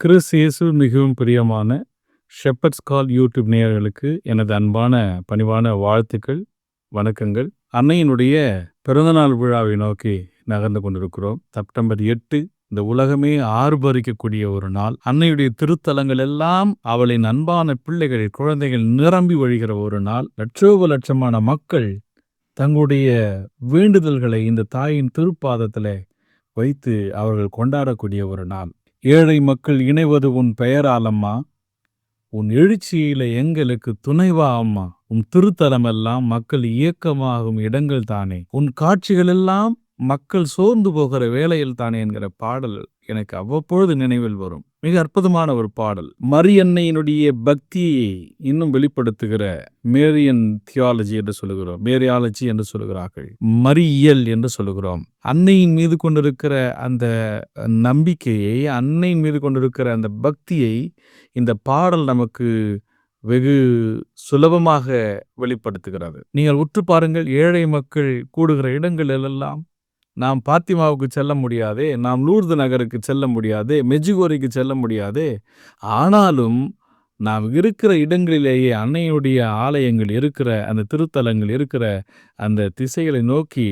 கிறிஸ்து இயேசுவில் மிகவும் பிரியமான ஷெப்பர்ட்ஸ் கால் யூடியூப் நேயர்களுக்கு எனது அன்பான பணிவான வாழ்த்துக்கள், வணக்கங்கள். அன்னையினுடைய பிறந்தநாள் விழாவை நோக்கி நகர்ந்து கொண்டிருக்கிறோம். செப்டம்பர் 8 இந்த உலகமே ஆர்ப்பரிக்கக்கூடிய ஒரு நாள். அன்னையுடைய திருத்தலங்கள் எல்லாம் அவளின் அன்பான பிள்ளைகள், குழந்தைகள் நிரம்பி வழிகிற ஒரு நாள். லட்சோப மக்கள் தங்களுடைய வேண்டுதல்களை இந்த தாயின் திருப்பாதத்தில் வைத்து அவர்கள் கொண்டாடக்கூடிய ஒரு நாள். ஏழை மக்கள் இணைவது உன் பெயரால் அம்மா, உன் எழுச்சியில எங்களுக்கு துணைவா அம்மா, உன் திருத்தலமெல்லாம் மக்கள் இயக்கமாகும் இடங்கள் தானே, உன் காட்சிகள் எல்லாம் மக்கள் சோர்ந்து போகிற வேளையில் தானே என்கிற பாடல் எனக்கு அவ்வப்பொழுது நினைவில் வரும். மிக அற்புதமான ஒரு பாடல். மரியன்னையினுடைய பக்தியை இன்னும் வெளிப்படுத்துகிற மேரியன் தியாலஜி என்று சொல்லுகிறோம், மேரியாலஜி என்று சொல்லுகிறார்கள், மரியல் என்று சொல்லுகிறோம். அன்னையின் மீது கொண்டிருக்கிற அந்த நம்பிக்கையை, அன்னையின் மீது கொண்டிருக்கிற அந்த பக்தியை இந்த பாடல் நமக்கு வெகு சுலபமாக வெளிப்படுத்துகிறது. நீங்கள் உற்று பாருங்கள், ஏழை மக்கள் கூடுகிற இடங்களிலெல்லாம் நாம் பாத்திமாவுக்கு செல்ல முடியாதே, நாம் லூர்து நகருக்கு செல்ல முடியாதே, மெஜுகோரிக்கு செல்ல முடியாதே. ஆனாலும் நாம் இருக்கிற இடங்களிலேயே அன்னையுடைய ஆலயங்கள் இருக்கிற, அந்த திருத்தலங்கள் இருக்கிற அந்த திசைகளை நோக்கி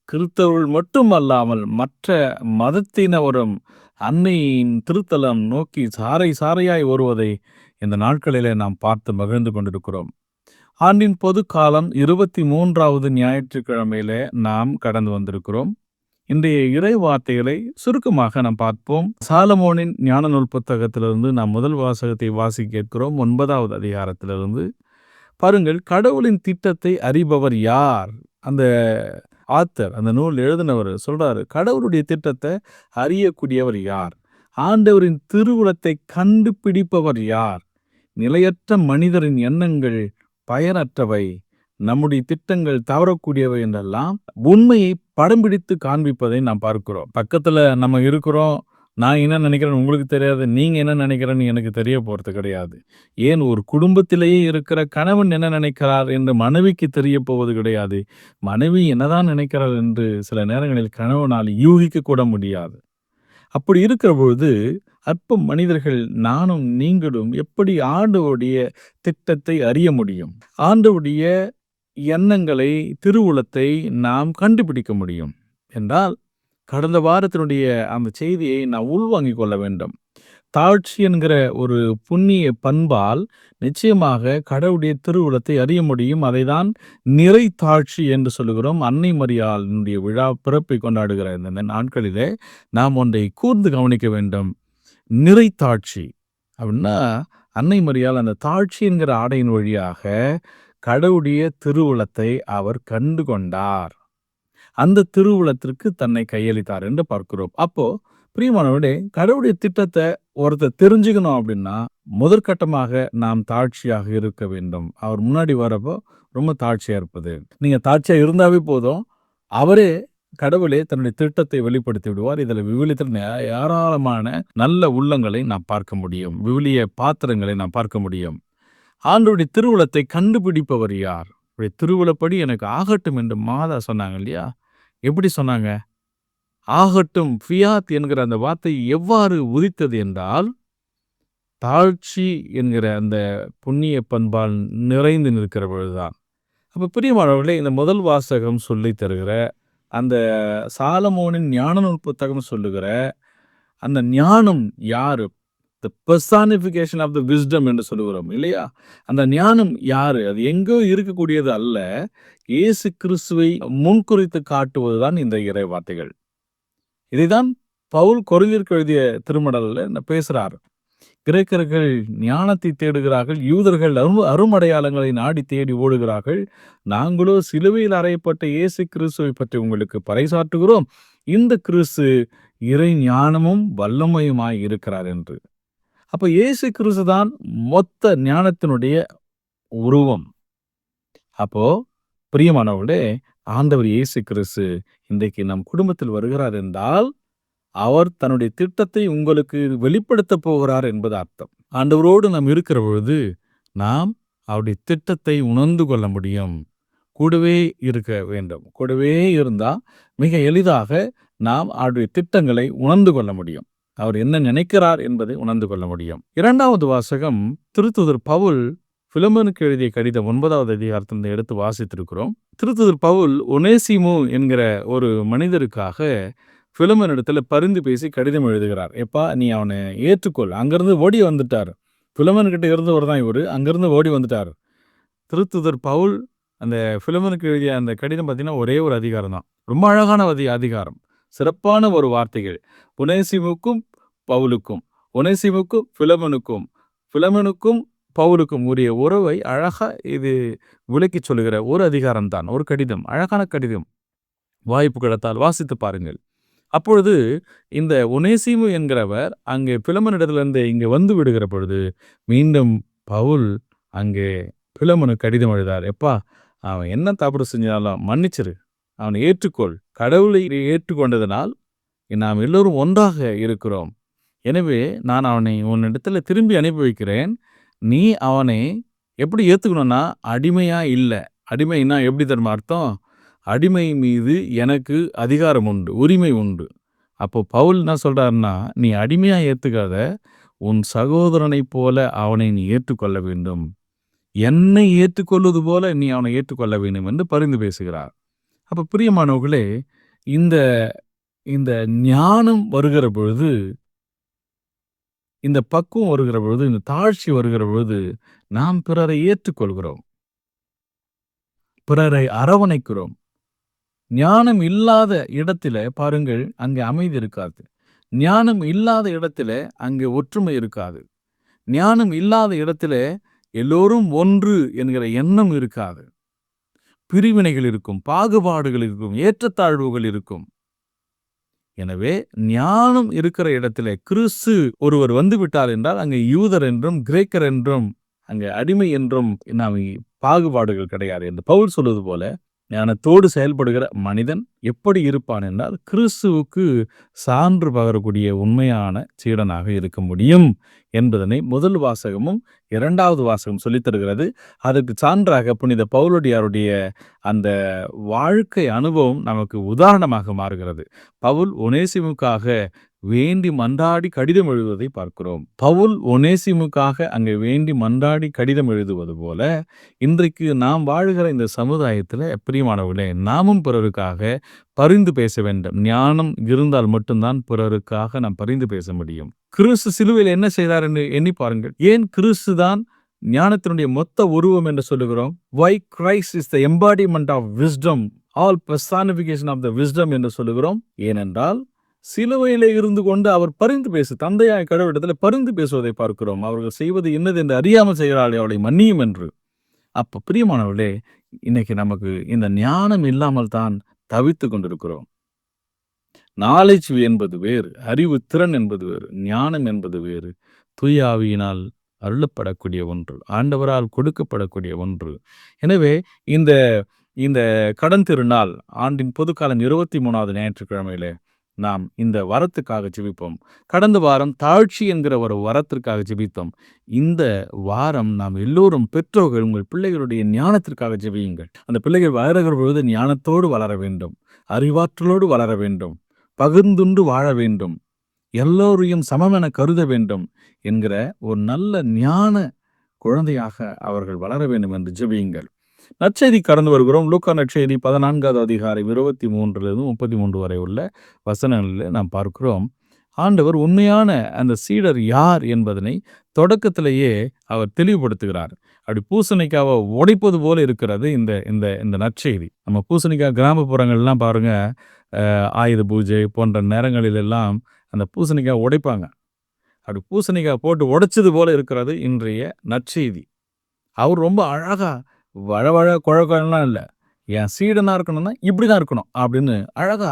கிறிஸ்தவர்கள் மட்டும் அல்லாமல் மற்ற மதத்தினரும் அன்னையின் திருத்தலம் நோக்கி சாறை சாறையாய் வருவதை இந்த நாட்களிலே நாம் பார்த்து மகிழ்ந்து கொண்டிருக்கிறோம். ஆண்டின் பொது காலம் 23வது ஞாயிற்றுக்கிழமையிலே நாம் கடந்து வந்திருக்கிறோம். இன்றைய இறை வார்த்தைகளை சுருக்கமாக நாம் பார்ப்போம். சாலமோனின் ஞான நூல் புத்தகத்திலிருந்து நாம் முதல் வாசகத்தை வாசிக்க கேட்கிறோம். 9வது அதிகாரத்திலிருந்து பாருங்கள். கடவுளின் திட்டத்தை அறிபவர் யார்? அந்த ஆத்தர், அந்த நூல் எழுதினவர் சொல்றாரு, கடவுளுடைய திட்டத்தை அறியக்கூடியவர் யார்? ஆண்டவரின் திருவுளத்தை கண்டுபிடிப்பவர் யார்? நிலையற்ற மனிதரின் எண்ணங்கள் பயனற்றவை, நம்முடைய திட்டங்கள் தவறக்கூடியவை என்றெல்லாம் உண்மையை படம் பிடித்து காண்பிப்பதை நாம் பார்க்கிறோம். பக்கத்துல நம்ம இருக்கிறோம், நான் என்ன நினைக்கிறேன்னு உங்களுக்கு தெரியாது, நீங்க என்ன நினைக்கிறேன்னு எனக்கு தெரிய போறது கிடையாது. ஏன் ஒரு குடும்பத்திலேயே இருக்கிற கணவன் என்ன நினைக்கிறார் என்று மனைவிக்கு தெரிய போவது கிடையாது. மனைவி என்னதான் நினைக்கிறார் என்று சில நேரங்களில் கணவனால் யூகிக்க கூட முடியாது. அப்படி இருக்கிற பொழுது அற்ப மனிதர்கள் நானும் நீங்களும் எப்படி ஆண்டவருடைய திட்டத்தை அறிய முடியும்? ஆண்டவருடைய எண்ணங்களை, திருவுளத்தை நாம் கண்டுபிடிக்க முடியும் என்றால், கடந்த வாரத்தினுடைய அந்த செய்தியை நாம் உள்வாங்கிக் கொள்ள வேண்டும். தாழ்ச்சி என்கிற ஒரு புண்ணிய பண்பால் நிச்சயமாக கடவுளுடைய திருவுளத்தை அறிய முடியும். அதைதான் நிறை தாழ்ச்சி என்று சொல்லுகிறோம். அன்னை மரியாளினுடைய விழா பிறப்பை கொண்டாடுகிற இந்த நாட்களிலே நாம் ஒன்றை கூர்ந்து கவனிக்க வேண்டும். நிறை தாழ்ச்சி அப்படின்னா, அன்னை மரியாள் அந்த தாழ்ச்சி என்கிற ஆடையின் வழியாக கடவுளுடைய திருவுளத்தை அவர் கண்டு கொண்டார். அந்த திருவுளத்திற்கு தன்னை கையளித்தார் என்று பார்க்கிறோம். அப்போ பிரியமானவர்களே, கடவுளுடைய திட்டத்தை ஒருத்தர் தெரிஞ்சுக்கணும் அப்படின்னா முதற்கட்டமாக நாம் தாழ்ச்சியாக இருக்க வேண்டும். அவர் முன்னாடி வரப்போ ரொம்ப தாழ்ச்சியா இருப்பது. நீங்க தாழ்ச்சியா இருந்தாவே போதும், அவரே கடவுளே தன்னுடைய திட்டத்தை வெளிப்படுத்தி விடுவார். இதில் விவிலியத்தில் ஏராளமான நல்ல உள்ளங்களை நாம் பார்க்க முடியும், விவிலிய பாத்திரங்களை நாம் பார்க்க முடியும். ஆண்டவருடைய திருவுளத்தை கண்டுபிடிப்பவர் யார்? திருவுளப்படி எனக்கு ஆகட்டும் என்று மாதா சொன்னாங்க இல்லையா? எப்படி சொன்னாங்க? ஆகட்டும், ஃபியாத் என்கிற அந்த வார்த்தை எவ்வாறு உதித்தது என்றால், தாழ்ச்சி என்கிற அந்த புண்ணிய பண்பால் நிறைந்து நிற்கிற பொழுதுதான். அப்ப பிரியமானவர்களே, இந்த முதல் வாசகம் சொல்லி தருகிற அந்த சாலமோனின் ஞான நூல் புத்தகம் சொல்லுகிற அந்த ஞானம் யாரு? The personification of the wisdom என்று சொல்லுகிறோம் இல்லையா? அந்த ஞானம் யாரு? அது எங்கோ இருக்கக்கூடியது அல்ல, இயேசு கிறிஸ்துவை முன்குறித்து காட்டுவதுதான் இந்த இறை வார்த்தைகள். இதைதான் பவுல் கொரிந்தியருக்கு எழுதிய திருமடலில் பேசுறார். கிரேக்கர்கள் ஞானத்தை தேடுகிறார்கள், யூதர்கள் அருமடையாளங்களை நாடி தேடி ஓடுகிறார்கள். நாங்களோ சிலுவையில் அறையப்பட்ட இயேசு கிறிஸ்துவை பற்றி உங்களுக்கு பறைசாற்றுகிறோம், இந்த கிறிஸ்து இறை ஞானமும் வல்லமையுமாய் இருக்கிறார் என்று. அப்ப இயேசு கிறிஸ்து தான் மொத்த ஞானத்தினுடைய உருவம். அப்போ பிரியமானவர்களே, ஆண்டவர் இயேசு கிறிஸ்து இன்றைக்கு நம் குடும்பத்தில் வருகிறார் என்றால் அவர் தன்னுடைய திட்டத்தை உங்களுக்கு வெளிப்படுத்த போகிறார் என்பது அர்த்தம். ஆண்டவரோடு நாம் இருக்கிற பொழுது நாம் அவருடைய திட்டத்தை உணர்ந்து கொள்ள முடியும். கூடவே இருக்க வேண்டும். கூடவே இருந்தால் மிக எளிதாக நாம் அவருடைய திட்டங்களை உணர்ந்து கொள்ள முடியும். அவர் என்ன நினைக்கிறார் என்பதை உணர்ந்து கொள்ள முடியும். 2வது வாசகம் திருத்தூதர் பவுல் பிலமோனுக்கு எழுதிய கடிதம் 9வது அதிகாரத்திலிருந்து எடுத்து வாசித்திருக்கிறோம். திருத்தூதர் பவுல் ஒனேசிமு என்கிற ஒரு மனிதருக்காக பிலமோனிடத்துல பரிந்து பேசி கடிதம் எழுதுகிறார். எப்பா, நீ அவனை ஏற்றுக்கொள். அங்கிருந்து ஓடி வந்துட்டார். பிலமோன்கிட்ட இருந்தவர் தான் இவர். அங்கிருந்து ஓடி வந்துட்டார். திருத்தூதர் பவுல் அந்த பிலமோனுக்கு எழுதிய அந்த கடிதம் பார்த்தீங்கன்னா ஒரே ஒரு அதிகாரம் தான். ரொம்ப அழகான அதிகாரம், சிறப்பான ஒரு வார்த்தைகள். ஒனேசிமுக்கும் பவுலுக்கும், ஒனேசிமுக்கும் பிலமோனுக்கும், பிலமோனுக்கும் பவுலுக்கும் உரிய உறவை அழகா இது விளக்கி சொல்லுகிற ஒரு அதிகாரம் தான், ஒரு கடிதம், அழகான கடிதம். வாய்ப்பு கிடைத்தால் வாசித்து பாருங்கள். அப்பொழுது இந்த ஒனேசிமு என்கிறவர் அங்கே பிலமோனிடத்திலிருந்து இங்கே வந்து விடுகிற பொழுது மீண்டும் பவுல் அங்கே பிலமோனுக்கு கடிதம் எழுதார். எப்பா, அவன் என்ன தவறு செஞ்சாலும் மன்னிச்சிரு, அவனை ஏற்றுக்கொள். கடவுளை ஏற்றுக்கொண்டதனால் நாம் எல்லோரும் ஒன்றாக இருக்கிறோம். எனவே நான் அவனை உன்னிடத்துல திரும்பி அனுப்பி வைக்கிறேன். நீ அவனை எப்படி ஏற்றுக்கணும்னா, அடிமையா இல்லை. அடிமைன்னா எப்படி தெரியுமா அர்த்தம்? அடிமை மீது எனக்கு அதிகாரம் உண்டு, உரிமை உண்டு. அப்போ பவுல் என்ன சொல்றாருன்னா, நீ அடிமையா ஏற்றுக்காத, உன் சகோதரனைப் போல அவனை நீ ஏற்றுக்கொள்ள வேண்டும். என்னை ஏற்றுக்கொள்வது போல நீ அவனை ஏற்றுக்கொள்ள வேண்டும் என்று பரிந்து பேசுகிறார். அப்போ பிரியமானவர்களே, இந்த இந்த ஞானம் வருகிற பொழுது, இந்த பக்குவம் வருகிற பொழுது, இந்த தாழ்ச்சி வருகிற பொழுது நாம் பிறரை ஏற்றுக்கொள்கிறோம், பிறரை அரவணைக்கிறோம். ஞானம் இல்லாத இடத்துல பாருங்கள், அங்கே அமைதி இருக்காது. ஞானம் இல்லாத இடத்துல அங்கே ஒற்றுமை இருக்காது. ஞானம் இல்லாத இடத்துல எல்லோரும் ஒன்று என்கிற எண்ணம் இருக்காது. பிரிவினைகள் இருக்கும், பாகுபாடுகள் இருக்கும், ஏற்றத்தாழ்வுகள் இருக்கும். எனவே ஞானம் இருக்கிற இடத்துல கிறிஸ்து ஒருவர் வந்து விட்டார் என்றால் அங்கே யூதர் என்றும் கிரேக்கர் என்றும் அங்கே அடிமை என்றும் நாம் பாகுபாடுகள் கிடையாது என்று பவுல் சொல்வது போல, ஞானத்தோடு செயல்படுகிற மனிதன் எப்படி இருப்பான் என்றால் கிறிஸ்துவுக்கு சான்று பகரக்கூடிய உண்மையான சீடனாக இருக்க முடியும் என்பதனை முதல் வாசகமும் 2வது வாசகம் சொல்லித் தருகிறது. அதற்கு சான்றாக புனித பவுலடியாருடைய அந்த வாழ்க்கை அனுபவம் நமக்கு உதாரணமாக மாறுகிறது. பவுல் ஒனேசிமுக்காக வேண்டி மன்றாடி கடிதம் எழுதுவதை பார்க்கிறோம். பவுல் ஒனேசிமுக்காக அங்கே வேண்டி மன்றாடி கடிதம் எழுதுவது போல இன்றைக்கு நாம் வாழ்கிற இந்த சமுதாயத்தில் பிரியமானவர்களே, நாமும் பிறருக்காக பரிந்து பேச வேண்டும். ஞானம் இருந்தால் மட்டும்தான் பிறருக்காக நாம் பரிந்து பேச முடியும். கிறிஸ்து சிலுவையில் என்ன செய்தார் என்று எண்ணி பாருங்கள். ஏன் கிறிஸ்து தான் ஞானத்தினுடைய மொத்த உருவம் என்று சொல்லுகிறோம்? Why Christ is the embodiment of wisdom, all personification of the wisdom என்று சொல்லுகிறோம்? ஏனென்றால் சிலுவையிலே இருந்து கொண்டு அவர் பரிந்து பேசு, தந்தையாய கடவுளிடத்தில் பரிந்து பேசுவதை பார்க்கிறோம். அவர்கள் செய்வது என்னது என்று அறியாமல் செய்கிறாளே, அவளை மன்னியும் என்று. அப்ப பிரியமானவர்களே, இன்னைக்கு நமக்கு இந்த ஞானம் இல்லாமல் தான் தவித்து கொண்டிருக்கிறோம். நாலேஜ் என்பது வேறு, அறிவு திறன் என்பது வேறு, ஞானம் என்பது வேறு. தூய ஆவியினால் அருளப்படக்கூடிய ஒன்று, ஆண்டவரால் கொடுக்கப்படக்கூடிய ஒன்று. எனவே இந்த இந்த கடன் திருநாள் ஆண்டின் பொதுக்காலம் 23வது ஞாயிற்றுக்கிழமையிலே நாம் இந்த வரத்துக்காக ஜெபிப்போம். கடந்த வாரம் தாழ்ச்சி என்கிற ஒரு வரத்திற்காக ஜெபித்தோம். இந்த வாரம் நாம் எல்லோரும் பெற்றோர்கள் உங்கள் பிள்ளைகளுடைய ஞானத்திற்காக ஜெபியுங்கள். அந்த பிள்ளைகள் வளருகிற பொழுது ஞானத்தோடு வளர வேண்டும், அறிவாற்றலோடு வளர வேண்டும், பகிர்ந்துண்டு வாழ வேண்டும், எல்லோரையும் சமமென கருத வேண்டும் என்கிற ஒரு நல்ல ஞான குழந்தையாக அவர்கள் வளர வேண்டும் என்று ஜெபியுங்கள். நற்செய்தி கடந்து வருகிறோம். லூக்கா நற்செய்தி 14வது அதிகாரம் 23 33 வரை உள்ள வசனங்களில் நாம் பார்க்கிறோம். ஆண்டவர் உண்மையான அந்த சீடர் யார் என்பதனை தொடக்கத்திலேயே அவர் தெளிவுபடுத்துகிறார். அப்படி பூசணிக்காவை உடைப்பது போல இருக்கிறது இந்த இந்த இந்த நற்செய்தி. நம்ம பூசணிக்காய் கிராமப்புறங்கள்லாம் பாருங்க, ஆயுத பூஜை போன்ற நேரங்களிலெல்லாம் அந்த பூசணிக்காய் உடைப்பாங்க. அப்படி பூசணிக்காய் போட்டு உடைச்சது போல இருக்கிறது இன்றைய நற்செய்தி. அவர் ரொம்ப அழகா வழவழ குழலாம் இல்லை, என் சீடனாக இருக்கணும்னா இப்படி தான் இருக்கணும் அப்படின்னு அழகா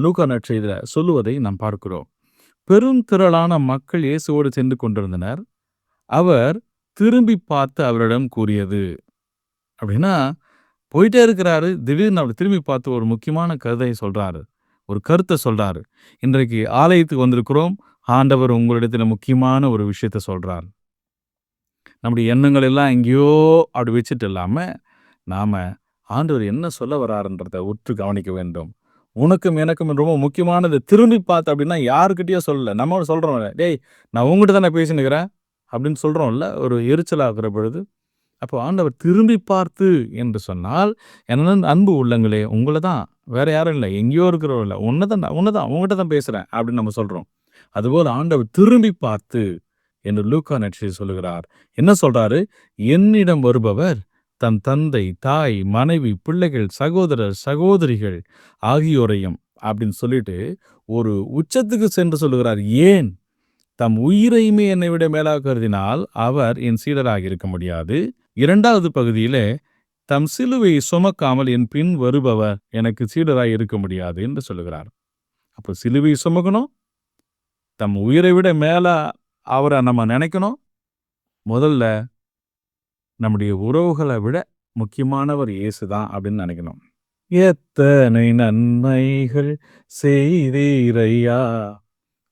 லூக்கா நற்செய்தியில் சொல்லுவதை நாம் பார்க்கிறோம். பெருந்திரளான மக்கள் இயேசுவோடு சென்று கொண்டிருந்தனர். அவர் திரும்பி பார்த்து அவரிடம் கூறியது அப்படின்னா, போயிட்டே இருக்கிறாரு, திடீர்னு அவர் திரும்பி பார்த்து ஒரு முக்கியமான கருத்தை சொல்றாரு, ஒரு கருத்தை சொல்றாரு. இன்றைக்கு ஆலயத்துக்கு வந்திருக்கிறோம், ஆண்டவர் உங்களிடத்தில் முக்கியமான ஒரு விஷயத்த சொல்றார். நம்முடைய எண்ணங்கள் எல்லாம் எங்கேயோ அப்படி வச்சுட்டு இல்லாமல் நாம் ஆண்டவர் என்ன சொல்ல வராருன்றதை உற்று கவனிக்க வேண்டும். உனக்கும் எனக்கும் ரொம்ப முக்கியமானது திரும்பி பார்த்து அப்படின்னா யாருக்கிட்டயோ சொல்லல. நம்ம சொல்றோம்ல, "டேய் நான் உன்கிட்ட தானே பேசின்னுக்கிறேன்" அப்படின்னு சொல்றோம்ல ஒரு எரிச்சலாகிற பொழுது. அப்போ ஆண்டவர் திரும்பி பார்த்து என்று சொன்னால், என்ன அன்பு உள்ளங்களே உங்கள தான், வேற யாரும் இல்ல. எங்கேயோ இருக்கிறவன் இல்ல. உன்ன தான் உன்கிட்ட தான் பேசுறேன் அப்படின்னு நம்ம சொல்றோம். அதுபோல ஆண்டவர் திரும்பி பார்த்து என்று லூக்கா நற்செய்தி சொல்லுகிறார். என்ன சொல்றாரு? என்னிடம் வருபவர் தன் தந்தை, தாய், மனைவி, பிள்ளைகள், சகோதரர், சகோதரிகள் ஆகியோரையும் அப்படின்னு சொல்லிட்டு ஒரு உச்சத்துக்கு சென்று சொல்லுகிறார். ஏன்? தம் உயிரையுமே என்னை விட மேலாக கருதினால் அவர் என் சீடராக இருக்க முடியாது. 2வது பகுதியிலே தம் சிலுவையை சுமக்காமல் என் பின் வருபவர் எனக்கு சீடராய் இருக்க முடியாது என்று சொல்லுகிறார். அப்போ சிலுவையை சுமக்கணும், தம் உயிரை விட மேல அவரை நம்ம நினைக்கணும். முதல்ல நம்முடைய உறவுகளை விட முக்கியமானவர் இயேசு தான் அப்படின்னு நினைக்கணும். எத்தனை நன்மைகள் செய்தீரையா,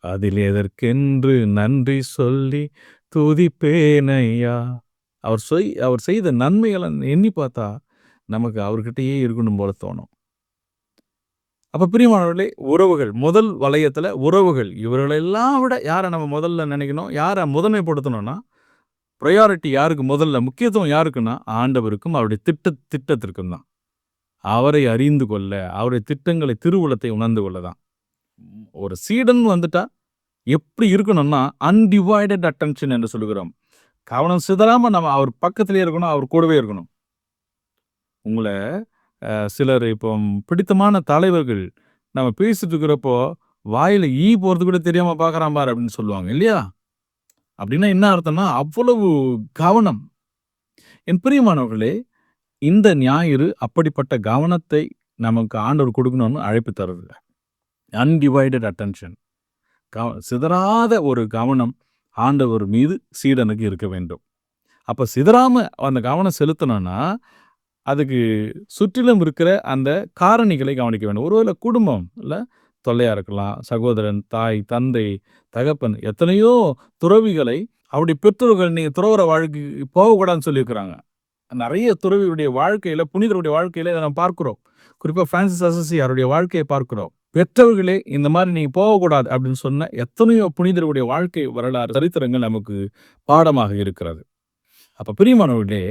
அதில் எதற்கென்று நன்றி சொல்லி துதிப்பேனையா. அவர் செய்த நன்மைகளை எண்ணி பார்த்தா நமக்கு அவர்கிட்டயே இருக்கணும் போல தோணும். அப்ப பிரியமானவர்களே, உறவுகள் முதல் வளையத்துல உறவுகள் இவர்களெல்லாம் விட யாரை நம்ம முதல்ல நினைக்கணும், யாரை முதன்மைப்படுத்தணும்னா, ப்ரையாரிட்டி யாருக்கு முதல்ல முக்கியத்துவம் யாருக்குன்னா ஆண்டவருக்கும் அவருடைய திட்டத்திற்கும் தான். அவரை அறிந்து கொள்ள, அவருடைய திட்டங்களை திருவுளத்தை உணர்ந்து கொள்ளதான். ஒரு சீடன் வந்துட்டா எப்படி இருக்கணும்னா அன்டிவைடட் அட்டென்ஷன் என்று சொல்லுகிறோம். கவனம் சிதறாம நம்ம அவர் பக்கத்திலே இருக்கணும், அவர் கூடவே இருக்கணும். உங்களை சிலர் இப்போ பிடித்தமான தலைவர்கள் நம்ம பேசிட்டு இருக்கிறப்போ வாயில ஈ போறது கூட தெரியாம பார்க்கறான் பாரு அப்படின்னு சொல்லுவாங்க இல்லையா? அப்படின்னா என்ன அர்த்தம்னா அவ்வளவு கவனம். என் பிரியமானவர்களே, இந்த ஞாயிறு அப்படிப்பட்ட கவனத்தை நமக்கு ஆண்டவர் கொடுக்கணும்னு அழைப்பு தருது. அன்டிவைடட் அட்டென்ஷன், சிதறாத ஒரு கவனம் ஆண்டவர் மீது சீடனுக்கு இருக்க வேண்டும். அப்ப சிதறாம அந்த கவனம் செலுத்தணும்னா அதுக்கு சுற்றிலும் இருக்கிற அந்த காரணிகளை கவனிக்க வேண்டும். ஒருவேளை குடும்பம் இல்ல தொல்லையா இருக்கலாம், சகோதரன், தாய், தந்தை, தகப்பன், எத்தனையோ துறவிகளை அவருடைய பெற்றோர்கள் நீங்க துறவற வாழ்க்கைக்கு போகக்கூடாதுன்னு சொல்லியிருக்கிறாங்க. நிறைய துறவியுடைய வாழ்க்கையில, புனிதருடைய வாழ்க்கையில இதை நம்ம பார்க்கிறோம். குறிப்பா பிரான்சிஸ் அசிசியாருடைய வாழ்க்கையை பார்க்கிறோம். பெற்றவர்களே இந்த மாதிரி நீங்க போகக்கூடாது அப்படின்னு சொன்ன எத்தனையோ புனிதருடைய வாழ்க்கை வரலாறு சரித்திரங்கள் நமக்கு பாடமாக இருக்கிறது. அப்ப பிரியமானவர்களே,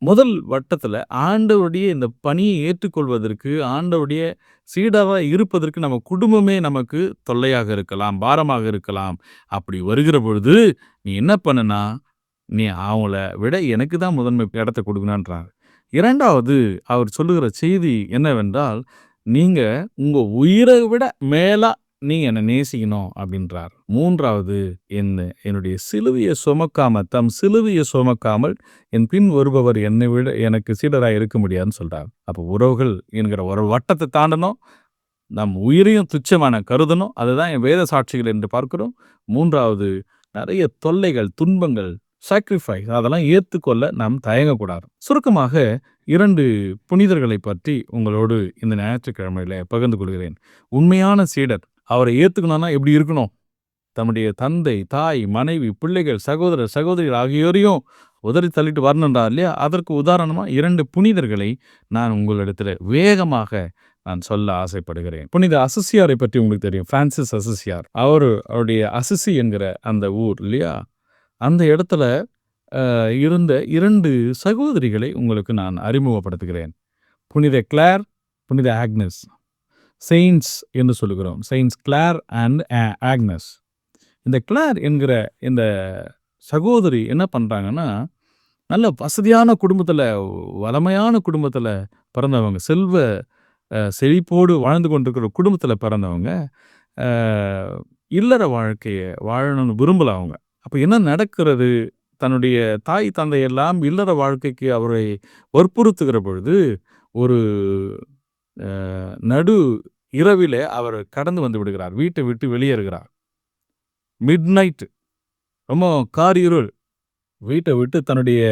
முதல் வட்டத்துல ஆண்டவருடைய இந்த பணியை ஏற்றுக்கொள்வதற்கு, ஆண்டவருடைய சீடரா இருப்பதற்கு நம்ம குடும்பமே நமக்கு தொல்லையாக இருக்கலாம், பாரமாக இருக்கலாம். அப்படி வருகிற பொழுது நீ என்ன பண்ணுனா, நீ அவங்கள விட எனக்கு தான் முதன்மை இடத்த கொடுக்கணுன்றார். 2வது அவர் சொல்லுகிற செய்தி என்னவென்றால், நீங்க உங்க உயிரை விட மேலா நீங்க என்னை நேசிக்கணும் அப்படின்றார். 3வது என்னுடைய சிலுவையை சுமக்காம, தம் சிலுவையை சுமக்காமல் என் பின் வருபவர் என்னை விட எனக்கு சீடராக இருக்க முடியாதுன்னு சொல்றார். அப்போ உறவுகள் என்கிற ஒரு வட்டத்தை தாண்டணும், நம் உயிரையும் துச்சமான கருதணும். அதுதான் என் வேத சாட்சிகள் என்று பார்க்கிறோம். 3வது நிறைய தொல்லைகள், துன்பங்கள், சாக்ரிஃபைஸ் அதெல்லாம் ஏற்றுக்கொள்ள நாம் தயங்கக்கூடாது. சுருக்கமாக 2 புனிதர்களை பற்றி உங்களோடு இந்த ஞாயிற்றுக்கிழமையில பகிர்ந்து கொள்கிறேன். உண்மையான சீடர் அவரை ஏற்றுக்கணும்னா எப்படி இருக்கணும்? தம்முடைய தந்தை, தாய், மனைவி, பிள்ளைகள், சகோதரர், சகோதரிகள் ஆகியோரையும் உதறி தள்ளிட்டு வரணுன்றார் இல்லையா? அதற்கு உதாரணமா 2 புனிதர்களை நான் உங்களிடத்துல வேகமாக நான் சொல்ல ஆசைப்படுகிறேன். புனித அசிசியாரை பற்றி உங்களுக்கு தெரியும். பிரான்சிஸ் அசிசியார். அவருடைய அசிசி என்கிற அந்த ஊர் இல்லையா? அந்த இடத்துல இருந்த 2 சகோதரிகளை உங்களுக்கு நான் அறிமுகப்படுத்துகிறேன். புனித கிளார், புனித ஆக்னஸ். செயின்ட்ஸ் என்று சொல்லுகிறோம். செயின்ட்ஸ் கிளார் அண்ட் ஆக்னஸ். இந்த கிளார் என்கிற இந்த சகோதரி என்ன பண்றாங்கன்னா, நல்ல வசதியான குடும்பத்துல, வளமையான குடும்பத்துல பிறந்தவங்க. செல்வ செழிப்போடு வாழ்ந்து கொண்டிருக்கிற குடும்பத்துல பிறந்தவங்க. இல்லற வாழ்க்கைய வாழணும்னு விரும்பல அவங்க. அப்ப என்ன நடக்கிறது? தன்னுடைய தாய் தந்தை எல்லாம் இல்லற வாழ்க்கைக்கு அவரை வற்புறுத்துகிற பொழுது ஒரு நடு இரவிலே அவர் கடந்து வந்து விடுகிறார். வீட்டை விட்டு வெளியேறுகிறார். மிட் நைட், ரொம்ப காரிருள். வீட்டை விட்டு தன்னுடைய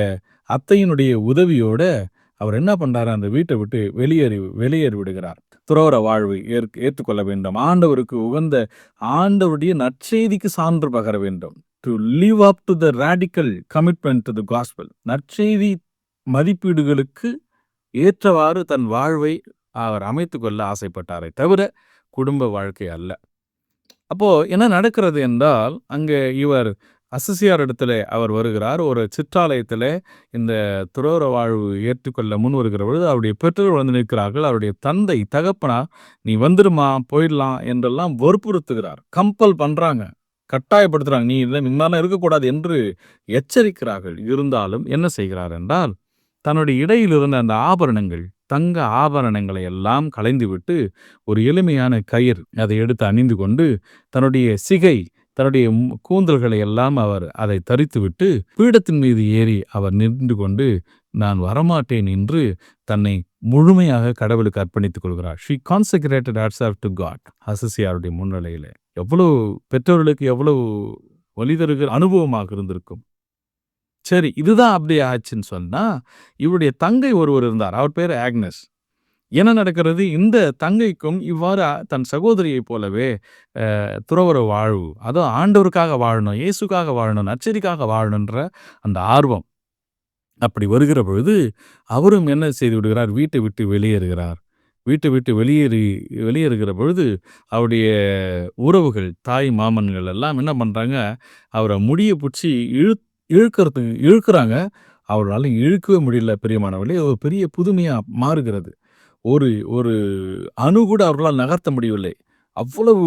அத்தையினுடைய உதவியோட அவர் என்ன பண்றாரு? அந்த வீட்டை விட்டு வெளியேறி விடுகிறார். துறவற வாழ்வை ஏற்றுக்கொள்ள வேண்டும். ஆண்டவருக்கு உகந்த ஆண்டவருடைய நற்செய்திக்கு சான்று பகர வேண்டும். To live up to the radical commitment to the gospel. நற்செய்தி மதிப்பீடுகளுக்கு ஏற்றவாறு தன் வாழ்வை அவர் அமைத்துக்கொள்ள ஆசைப்பட்டாரே தவிர குடும்ப வாழ்க்கை அல்ல. அப்போ என்ன நடக்கிறது என்றால், அங்கே இவர் அசசியாரிடத்திலே அவர் வருகிறார். ஒரு சிற்றாலயத்திலே இந்த துறவற வாழ்வு ஏற்றுக்கொள்ள முன் வருகிற பொழுது, அவருடைய பெற்றோர்கள் வந்து நிற்கிறார்கள். அவருடைய தந்தை, தகப்பனார், "நீ வந்துருமா, போயிடலாம்" என்றெல்லாம் வற்புறுத்துகிறார். கம்பல் பண்றாங்க. கட்டாயப்படுத்துறாங்க. "நீ இனிமேலாம் இருக்கக்கூடாது" என்று எச்சரிக்கிறார்கள். இருந்தாலும் என்ன செய்கிறார் என்றால், தன்னுடைய இடையில் இருந்த அந்த ஆபரணங்கள், தங்க ஆபரணங்களை எல்லாம் களைந்துவிட்டு, ஒரு எளிமையான கயிறு அதை எடுத்து அணிந்து கொண்டு, தன்னுடைய சிகை, தன்னுடைய கூந்தல்களை எல்லாம் அவர் அதை தரித்துவிட்டு, பீடத்தின் மீது ஏறி அவர் நின்று கொண்டு, "நான் வரமாட்டேன்" என்று தன்னை முழுமையாக கடவுளுக்கு அர்ப்பணித்துக் கொள்கிறார். She consecrated herself to God. அசசியாருடைய முன்னிலையிலே. எவ்வளவு பெற்றோர்களுக்கு எவ்வளவு வலி தருகிற அனுபவமாக இருந்திருக்கும். சரி, இதுதான் அப்படி ஆச்சுன்னு சொன்னா, இவருடைய தங்கை ஒருவர் இருந்தார். அவர் பேர் ஆக்னஸ். என்ன நடக்கிறது? இந்த தங்கைக்கும் இவ்வாறு தன் சகோதரியைப் போலவே துறவற வாழ்வு, அதுவும் ஆண்டவருக்காக வாழணும், இயேசுக்காக வாழணும், நற்செய்திக்காக வாழணுன்ற அந்த ஆர்வம். அப்படி வருகிற பொழுது அவரும் என்ன செய்து விடுகிறார்? வீட்டை விட்டு வெளியேறுகிறார். வீட்டை விட்டு வெளியேறுகிற பொழுது அவருடைய உறவுகள், தாய் மாமன்கள் எல்லாம் என்ன பண்றாங்க? அவரை முடியை பிடிச்சி இழுக்கிறாங்க. அவரால் இழுக்கவே முடியல பிரியமானவர்களே. ஒரு பெரிய புதுமையா மாறுகிறது. ஒரு ஒரு அணு கூட அவர்களால் நகர்த்த முடியவில்லை. அவ்வளவு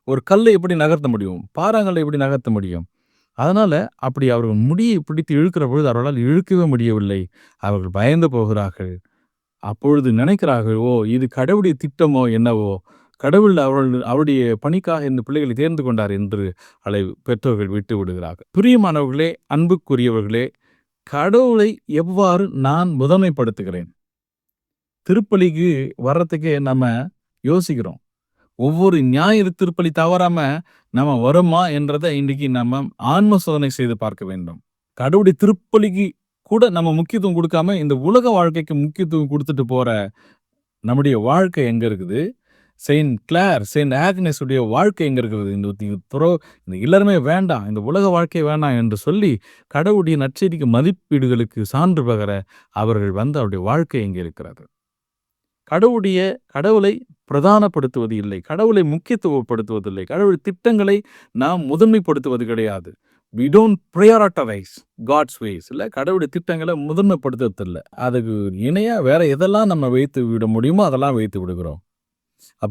ஒரு கல்லை எப்படி நகர்த்த முடியும்? பாறாங்கல்லை எப்படி நகர்த்த முடியும்? அதனால அப்படி அவர்கள் முடியை பிடித்து இழுக்கிற பொழுது அவர்களால் இழுக்கவே முடியவில்லை. அவர்கள் பயந்து போகிறார்கள். அப்பொழுது நினைக்கிறார்கள், "ஓ, இது கடவுளுடைய திட்டமோ என்னவோ? கடவுள் அவருடைய பணிக்காக இந்த பிள்ளைகளை தேர்ந்து கொண்டார்" என்று பெற்றோர்கள் விட்டு விடுகிறார்கள். பிரியமானவர்களே, அன்புக்குரியவர்களே, கடவுளை எவ்வாறு நான் முதன்மைப்படுத்துகிறேன்? திருப்பலிக்கு வர்றதுக்கே நம்ம யோசிக்கிறோம். ஒவ்வொரு ஞாயிறு திருப்பலி தவறாம நம்ம வரோமா என்றதை இன்றைக்கு நம்ம ஆன்ம சோதனை செய்து பார்க்க வேண்டும். கடவுளுடைய திருப்பலிக்கு கூட நம்ம முக்கியத்துவம் கொடுக்காம இந்த உலக வாழ்க்கைக்கு முக்கியத்துவம் கொடுத்துட்டு போற நம்முடைய வாழ்க்கை எங்க இருக்குது? செயின்ட் கிளார், செயின்ட் ஆக்னஸ் உடைய வாழ்க்கை எங்க இருக்கிறது? இந்த எல்லாருமே வேண்டாம், இந்த உலக வாழ்க்கை வேண்டாம் என்று சொல்லி கடவுளுடைய நற்செய்திக்கு மதிப்பீடுகளுக்கு சான்று பகர அவர்கள் வந்து அவருடைய வாழ்க்கை எங்கே இருக்கிறது? கடவுளை பிரதானப்படுத்துவது இல்லை, கடவுளை முக்கியத்துவப்படுத்துவதில்லை, கடவுள் திட்டங்களை நாம் முதன்மைப்படுத்துவது கிடையாது. We don't prioritize God's ways. இல்லை, கடவுளுடைய திட்டங்களை முதன்மைப்படுத்துவதில்லை. அதுக்கு இணையா வேற எதெல்லாம் நம்ம வைத்து விட முடியுமோ அதெல்லாம் வைத்து விடுகிறோம்.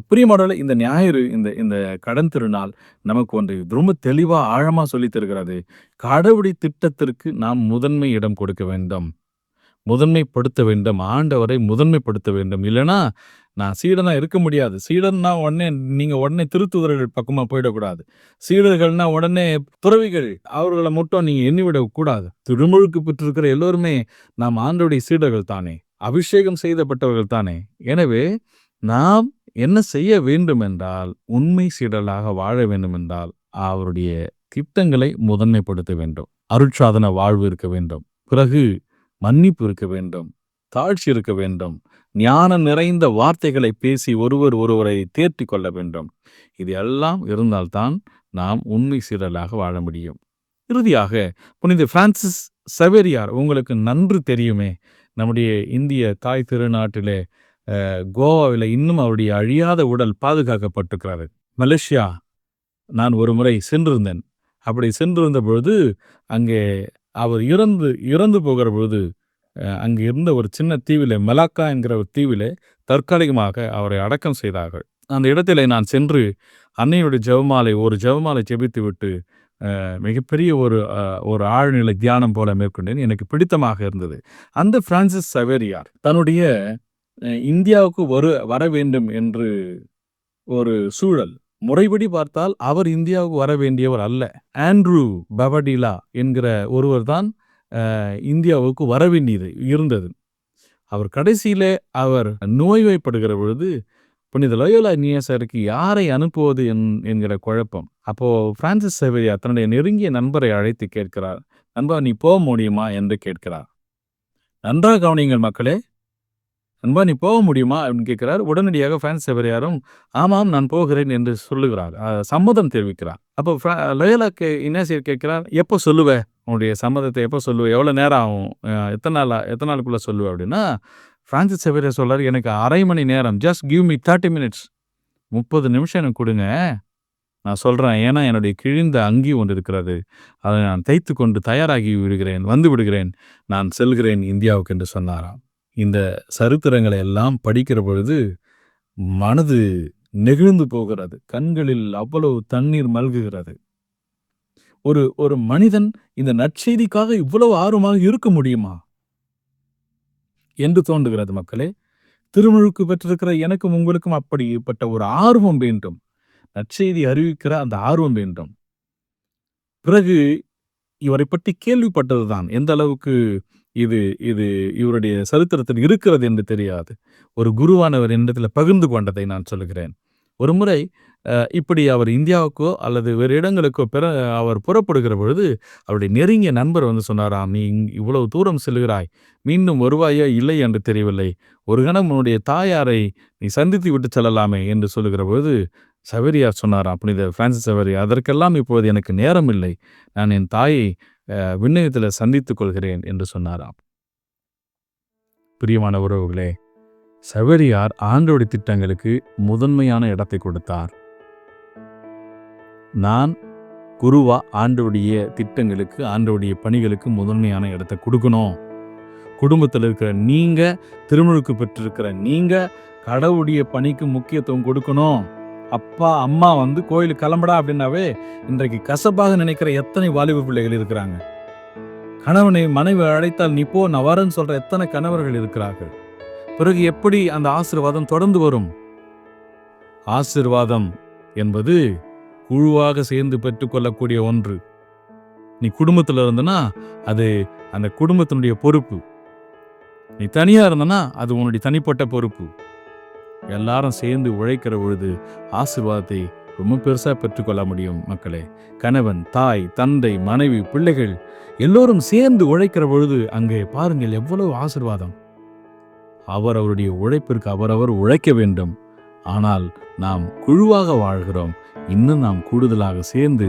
பிரியமானவர்களே, இந்த ஞாயிறு, இந்த கடன் திருநாள் நமக்கு ஒன்று ரொம்ப தெளிவா ஆழமா சொல்லி தருகிறது. கடவுளுடைய திட்டத்திற்கு நாம் முதன்மை இடம் கொடுக்க வேண்டும், முதன்மைப்படுத்த வேண்டும், ஆண்டவரை முதன்மைப்படுத்த வேண்டும். இல்லைன்னா நான் சீடனா இருக்க முடியாது. சீடன்னா உடனே திருத்துதர்கள் பக்கமா போயிடக்கூடாது. சீடர்கள்னா உடனே துறவிகள், அவர்களை மட்டும் நீங்க எண்ணிவிடக்கூடாது. திருமுழுக்கு பெற்றிருக்கிற எல்லோருமே நாம் ஆண்டவருடைய சீடர்கள் தானே, அபிஷேகம் செய்யப்பட்டவர்கள் தானே. எனவே நாம் என்ன செய்ய வேண்டும் என்றால், உண்மை சீடலாக வாழ வேண்டும் என்றால் அவருடைய திட்டங்களை முதன்மைப்படுத்த வேண்டும். அருட்சாதன வாழ்வு இருக்க வேண்டும், பிறகு மன்னிப்பு இருக்க வேண்டும், தாழ்ச்சி இருக்க வேண்டும், ஞானம் நிறைந்த வார்த்தைகளை பேசி ஒருவரை தேர்த்தி கொள்ள வேண்டும். இது எல்லாம் இருந்தால்தான் நாம் உண்மை சீடலாக வாழ முடியும். இறுதியாக புனித பிரான்சிஸ் சவேரியார் உங்களுக்கு நன்று தெரியுமே. நம்முடைய இந்திய தாய் திருநாட்டிலே கோவாவில் இன்னும் அவருடைய அழியாத உடல் பாதுகாக்கப்பட்டிருக்கிறாரு. மலேசியா நான் ஒரு முறை சென்றிருந்தேன். அப்படி சென்றிருந்த பொழுது அங்கே அவர் இறந்து போகிற பொழுது அங்கே இருந்த ஒரு சின்ன தீவிலே, மலாக்கா என்கிற ஒரு தீவிலே தற்காலிகமாக அவரை அடக்கம் செய்தார்கள். அந்த இடத்திலே நான் சென்று அன்னையுடைய ஒரு ஜெபமாலை ஜெபித்து விட்டு மிகப்பெரிய ஒரு ஆழ்நிலை தியானம் போல மேற்கொண்டேன். எனக்கு பிடித்தமாக இருந்தது. அந்த பிரான்சிஸ் சவேரியார் தன்னுடைய இந்தியாவுக்கு வர வேண்டும் என்று ஒரு சூழல். முறைப்படி பார்த்தால் அவர் இந்தியாவுக்கு வர வேண்டியவர் அல்ல. ஆண்ட்ரூ பவடிலா என்கிற ஒருவர் தான் இந்தியாவுக்கு வர வேண்டியது இருந்தது. அவர் கடைசியிலே அவர் நோய்வாய்ப்படுகிற பொழுது புனித லயோலா இக்னியஸருக்கு யாரை அனுப்புவது என்கிற குழப்பம். அப்போ பிரான்சிஸ் சவேரியார் தன்னுடைய நெருங்கிய நண்பரை அழைத்து கேட்கிறார், "நண்பா, நீ போக முடியுமா?" என்று கேட்கிறார். நன்றாக கவனியுங்கள் மக்களே. "நண்பா, நீ போக முடியுமா?" அப்படின்னு கேட்கிறார். உடனடியாக பிரான்சிஸ் சவேரியாரும் "ஆமாம், நான் போகிறேன்" என்று சொல்லுகிறார், சம்மதம் தெரிவிக்கிறார். அப்போ லயோலா இக்னியஸ் கேட்கிறார், "எப்போ சொல்லுவ? உன்னுடைய சம்மதத்தை எப்போ சொல்லுவ? எவ்வளோ நேரம் ஆகும்? எத்தனை நாளுக்குள்ளே சொல்லுவ?" அப்படின்னா பிரான்சிஸ் சேவியர் சொல்றாரு, எனக்கு 1/2 மணி நேரம், ஜஸ்ட் கிவ் மீ 30 மினிட்ஸ், 30 நிமிஷம் எனக்கு கொடுங்க, நான் சொல்றேன். ஏன்னா என்னுடைய கிழிந்த அங்கி ஒன்று இருக்கிறது, அதை நான் தைத்து கொண்டு தயாராகி வந்து விடுகிறேன், நான் செல்கிறேன் இந்தியாவுக்கு என்று சொன்னாராம். இந்த சரித்திரங்களை எல்லாம் படிக்கிற பொழுது மனது நெகிழ்ந்து போகிறது, கண்களில் அவ்வளவு தண்ணீர் மல்குகிறது. ஒரு மனிதன் இந்த நற்செய்திக்காக இவ்வளவு ஆர்வமாக இருக்க முடியுமா என்று தோன்றுகிறது மக்களே. திருமுழுக்கு பெற்றிருக்கிற எனக்கும் உங்களுக்கும் அப்படிப்பட்ட ஒரு ஆர்வம் வேண்டும், நற்செய்தி அறிவிக்கிற அந்த ஆர்வம் வேண்டும். பிறகு இவரை பற்றி கேள்விப்பட்டதுதான், எந்த அளவுக்கு இது இது இவருடைய சரித்திரத்தில் இருக்கிறது என்று தெரியாது. ஒரு குருவானவர் என்னிடத்தில் பகிர்ந்து கொண்டதை நான் சொல்கிறேன். ஒரு முறை இப்படி அவர் இந்தியாவுக்கோ அல்லது வேறு இடங்களுக்கோ அவர் புறப்படுகிற பொழுது அவருடைய நெருங்கிய நண்பர் வந்து சொன்னாராம், நீ இவ்வளவு தூரம் செல்கிறாய், மீண்டும் வருவாயோ இல்லை என்று தெரியவில்லை, ஒரு கணம் உன்னுடைய தாயாரை நீ சந்தித்து விட்டு செல்லலாமே என்று சொல்லுகிற பொழுது சவேரியார் சொன்னாராம், புனித பிரான்சிஸ் சவேரியார், அதற்கெல்லாம் இப்போது எனக்கு நேரம் இல்லை, நான் என் தாயை விண்ணகத்தில் சந்தித்துக் கொள்கிறேன் என்று சொன்னாராம். பிரியமான உறவுகளே, சவேரியார் ஆண்டவருடைய திட்டங்களுக்கு முதன்மையான இடத்தை கொடுத்தார். நான் குருவா ஆண்டவருடைய திட்டங்களுக்கு, ஆண்டவருடைய பணிகளுக்கு முதன்மையான இடத்தை கொடுக்கணும். குடும்பத்தில் இருக்கிற நீங்க, திருமுழுக்கு பெற்றிருக்கிற நீங்க கடவுளுடைய பணிக்கு முக்கியத்துவம் கொடுக்கணும். அப்பா அம்மா வந்து கோயிலுக்கு கிளம்படா அப்படின்னாவே இன்றைக்கு கசப்பாக நினைக்கிற எத்தனை வாலிப பிள்ளைகள் இருக்கிறாங்க. கணவனை மனைவி அழைத்தால் நீ போ நான் வரேன்னு சொல்ற எத்தனை கணவர்கள் இருக்கிறார்கள். பிறகு எப்படி அந்த ஆசீர்வாதம் தொடர்ந்து வரும்? ஆசீர்வாதம் என்பது குழுவாக சேர்ந்து பெற்றுக்கொள்ளக்கூடிய ஒன்று. நீ குடும்பத்தில் இருந்தனா அது அந்த குடும்பத்தினுடைய பொறுப்பு, நீ தனியா இருந்தனா அது உன்னுடைய தனிப்பட்ட பொறுப்பு. எல்லாரும் சேர்ந்து உழைக்கிற பொழுது ஆசீர்வாதத்தை ரொம்ப பெருசா பெற்றுக்கொள்ள முடியும் மக்களே. கணவன், தாய், தந்தை, மனைவி, பிள்ளைகள் எல்லோரும் சேர்ந்து உழைக்கிற பொழுது அங்கே பாருங்கள் எவ்வளவு ஆசீர்வாதம். அவருடைய உழைப்பிற்கு அவரவர் உழைக்க வேண்டும். ஆனால் நாம் குழுவாக வாழ்கிறோம், இன்னும் நாம் கூடுதலாக சேர்ந்து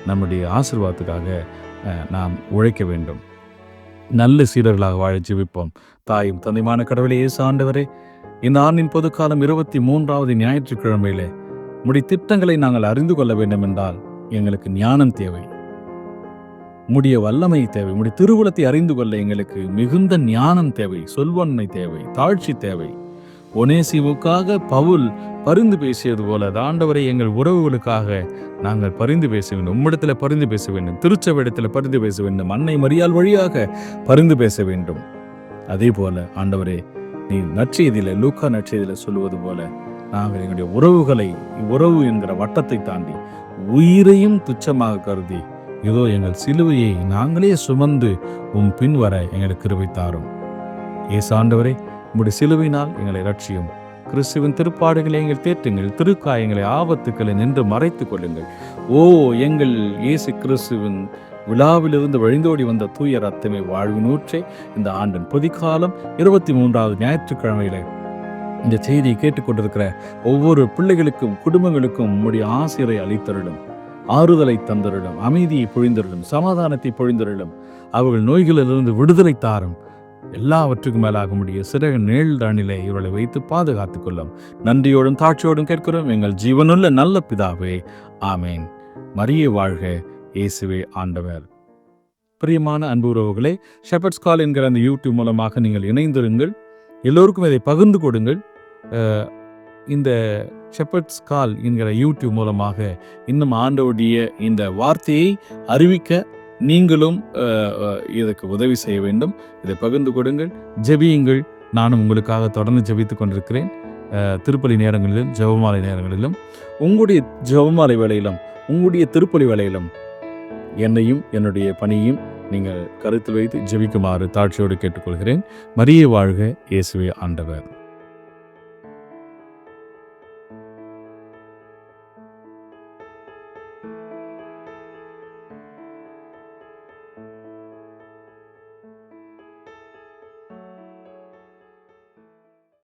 நம்முடைய ஆசீர்வாதத்துக்காக நாம் உழைக்க வேண்டும். நல்ல சீடர்களாக வாழ ஜெபிப்போம். தாயும் தந்தையுமான கடவுளே, இயேசு ஆண்டவரே, இந்த ஆண்டின் பொதுக்காலம் 23வது ஞாயிற்றுக்கிழமையிலே உம்முடைய திட்டங்களை நாங்கள் அறிந்து கொள்ள வேண்டும் என்றால் எங்களுக்கு ஞானம் தேவை, உம்முடைய வல்லமை தேவை, உம்முடைய திருவுளத்தை அறிந்து கொள்ள எங்களுக்கு மிகுந்த ஞானம் தேவை, சொல்வன்மை தேவை, தாழ்ச்சி தேவை. ஒனேசிமுக்காக பவுல் பரிந்து பேசியது போல ஆண்டவரை எங்கள் உறவுகளுக்காக நாங்கள் பரிந்து பேச வேண்டும், உம்மிடத்தில் பரிந்து பேச வேண்டும், திருச்சபையிடத்தில் பரிந்து பேச வேண்டும், அன்னை மரியாள் வழியாக பரிந்து பேச வேண்டும். அதே போல ஆண்டவரே, நீ நற்செய்தியில லூக்கா நற்செய்தியில சொல்லுவது போல நாங்கள் எங்களுடைய உறவு என்கிற வட்டத்தை தாண்டி உயிரையும் துச்சமாக கருதி இதோ எங்கள் சிலுவையை நாங்களே சுமந்து உம் பின்வர எங்களுக்கு கிருபை தாரும். இயேசு ஆண்டவரே, உம்முடைய சிலுவையினால் எங்களை ரட்சியும். கிறிஸ்துவின் திருப்பாடுகளை எங்கள் தேற்றுங்கள், திருக்காயங்களை ஆபத்துக்களை நின்று மறைத்துக் கொள்ளுங்கள். ஓ எங்கள் இயேசு கிறிஸ்துவின் விழாவிலிருந்து வழிந்தோடி வந்த தூய ரத்தமே, வாழ்வினூற்றே, இந்த ஆண்டின் பொதிக்காலம் 23வது ஞாயிற்றுக்கிழமையில இந்த செய்தியை கேட்டுக்கொண்டிருக்கிற ஒவ்வொரு பிள்ளைகளுக்கும் குடும்பங்களுக்கும் உம்முடைய ஆசிரை அளித்தருளும், ஆறுதலை தந்தருளும், அமைதியை பொழிந்தருளும், சமாதானத்தை பொழிந்தருளும், அவர்கள் நோய்களிலிருந்து விடுதலை தாரும். எல்லாவற்றுக்கும் மேலாக முடிய சிறகு நீழ்தானிலே இவர்களை வைத்து பாதுகாத்துக் கொள்ளும். நன்றியோடும் தாட்சியோடும் கேட்கிறோம் எங்கள் ஜீவனுள்ள நல்ல பிதாவே, ஆமேன். மரியே வாழ்க, இயேசுவே ஆண்டவர். பிரியமான அன்பு உறவுகளே, ஷெப்பர்ட்ஸ் கால் என்கிற அந்த யூடியூப் மூலமாக நீங்கள் இணைந்திருங்கள், எல்லோருக்கும் இதை பகிர்ந்து கொடுங்கள். இந்த ஷெப்பர்ட்ஸ் கால் என்கிற யூடியூப் மூலமாக இன்னும் ஆண்டவருடைய இந்த வார்த்தையை அறிவிக்க நீங்களும் இதற்கு உதவி செய்ய வேண்டும். இதை பகிர்ந்து கொடுங்கள், ஜெபியுங்கள். நானும் உங்களுக்காக தொடர்ந்து ஜெபித்துக் கொண்டிருக்கிறேன். திருப்பலி நேரங்களிலும் ஜெபமாலை நேரங்களிலும் உங்களுடைய ஜெபமாலை வேளையிலும் உங்களுடைய திருப்பலி வேளையிலும் என்னையும் என்னுடைய பணியையும் நீங்கள் கருத்தில் வைத்து ஜெபிக்குமாறு தாழ்ச்சியோடு கேட்டுக்கொள்கிறேன். மரியே வாழ்க, இயேசுவே ஆண்டவர்.